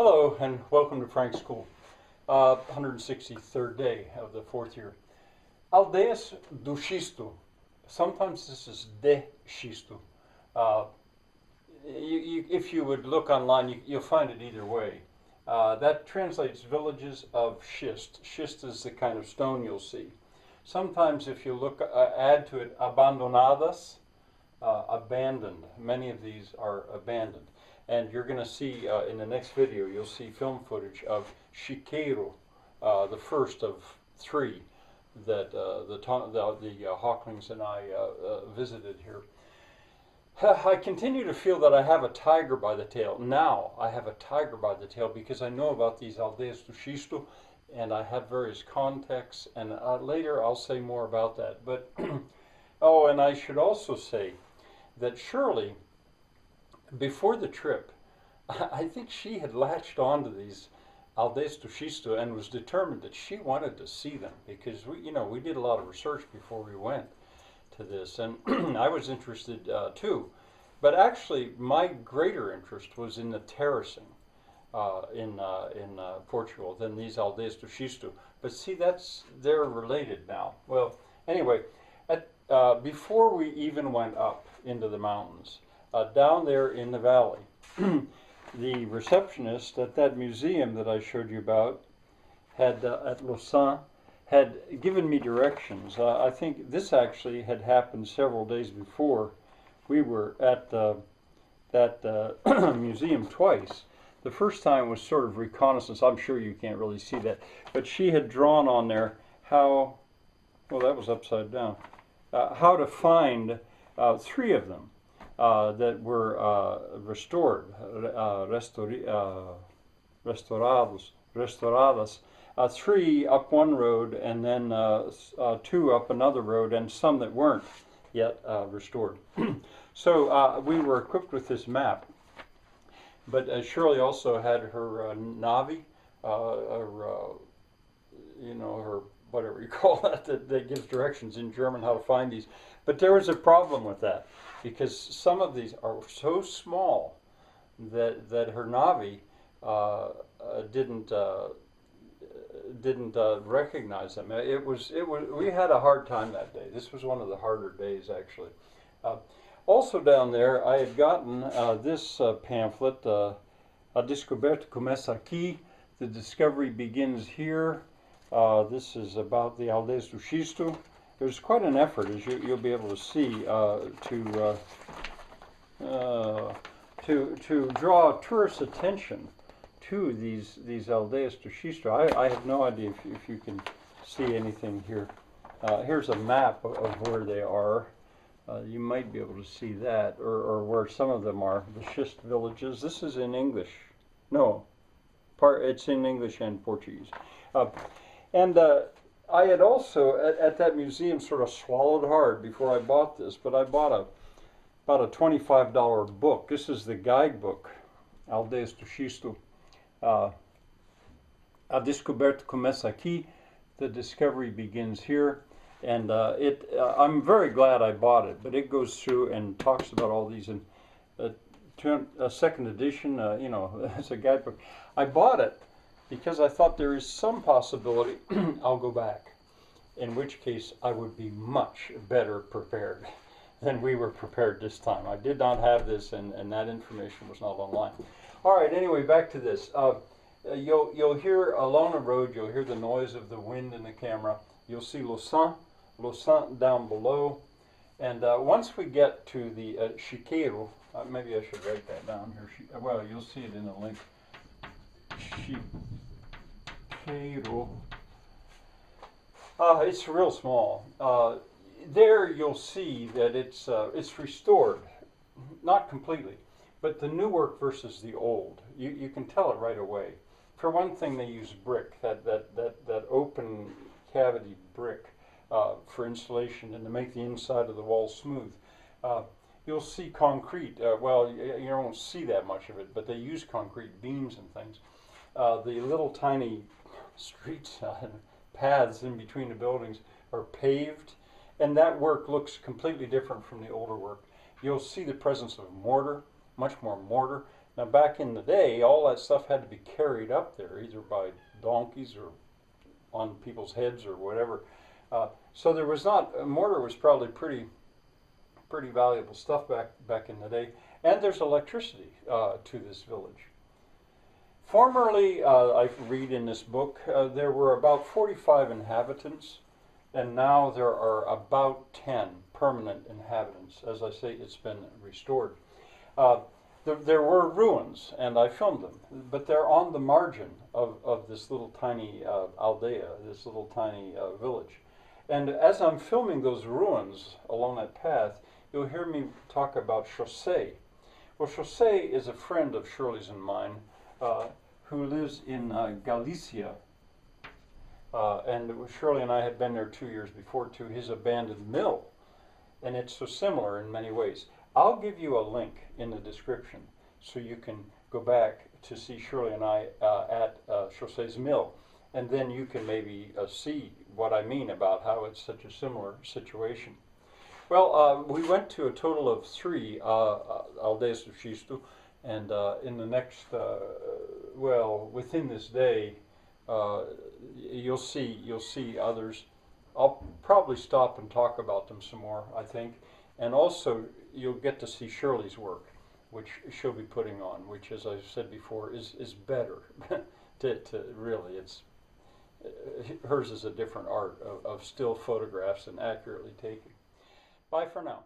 Hello and welcome to Frank's School. 163rd day of the fourth year. Aldeias do Xisto. Sometimes this is de Xisto. Uh, if you would look online, you'll find it either way. That translates villages of schist. Schist is the kind of stone you'll see. Sometimes if you look, add to it abandonadas, abandoned. Many of these are abandoned. And you're going to see in the next video, you'll see film footage of Xisto, the first of three that the Hawklings and I visited here. I continue to feel that I have a tiger by the tail. Now I have a tiger by the tail because I know about these Aldeias do Xisto, and I have various contexts, and later I'll say more about that. But oh, and I should also say that Shirley, before the trip, I think she had latched onto these Aldeias do Xisto and was determined that she wanted to see them because we did a lot of research before we went to this, and I was interested too. But actually, my greater interest was in the terracing in Portugal than these Aldeias do Xisto. But see, they're related now. Well, anyway, before we even went up into the mountains, down there in the valley, the receptionist at that museum that I showed you about had at Lausanne had given me directions. I think this actually had happened several days before. We were at that museum twice. The first time was sort of reconnaissance. I'm sure you can't really see that, but she had drawn on there how, well, that was upside down, how to find three of them that were restored, restauradas. Three up one road, and then two up another road, and some that weren't yet restored. So we were equipped with this map, but Shirley also had her Navi, her whatever you call that gives directions in German how to find these. But there was a problem with that because some of these are so small that her Navi didn't recognize them. We had a hard time that day. This was one of the harder days, actually. Also down there, I had gotten this pamphlet, A Descoberta Começa Aqui, The Discovery Begins Here. This is about the Aldeias do Xisto. There's quite an effort, as you'll be able to see, to draw tourist attention to these Aldeias do Xisto. I have no idea if you can see anything here. Here's a map of where they are. You might be able to see that, or where some of them are, the schist villages. This is in English. No, it's in English and Portuguese. And I had also, at that museum, sort of swallowed hard before I bought this, but I bought about a $25 book. This is the guidebook, Aldeias do Xisto. A Descoberta Começa Aqui, The Discovery Begins Here. And I'm very glad I bought it, but it goes through and talks about all these in a second edition, it's a guidebook. I bought it because I thought there is some possibility I'll go back, in which case I would be much better prepared than we were prepared this time. I did not have this, and that information was not online. All right, anyway, back to this. You'll hear along the road, you'll hear the noise of the wind in the camera. You'll see Lausanne down below. And once we get to the Xisto, maybe I should write that down here. Well, you'll see it in the link. Xisto. It's real small. There you'll see that it's restored, not completely, but the new work versus the old. You can tell it right away. For one thing, they use brick, that open cavity brick for insulation and to make the inside of the wall smooth. You'll see concrete. Well, you won't see that much of it, but they use concrete beams and things. The little tiny streets and paths in between the buildings are paved, and that work looks completely different from the older work. You'll see the presence of mortar, much more mortar. Now, back in the day, all that stuff had to be carried up there, either by donkeys or on people's heads or whatever. So there was not, mortar was probably pretty valuable stuff back in the day. And there's electricity to this village. Formerly, I read in this book, there were about 45 inhabitants, and now there are about 10 permanent inhabitants. As I say, it's been restored. There were ruins, and I filmed them, but they're on the margin of this little tiny aldea, this little tiny village. And as I'm filming those ruins along that path, you'll hear me talk about Xisto. Well, Xisto is a friend of Shirley's and mine who lives in Galicia. And Shirley and I had been there 2 years before to his abandoned mill. And it's so similar in many ways. I'll give you a link in the description so you can go back to see Shirley and I at Xisto's mill. And then you can maybe see what I mean about how it's such a similar situation. Well, we went to a total of 3 Aldeias of Xisto, and in the next, within this day, you'll see others. I'll probably stop and talk about them some more, I think, and also you'll get to see Shirley's work, which she'll be putting on, which, as I've said before, is better. to really, it's hers is a different art of still photographs and accurately taken. Bye for now.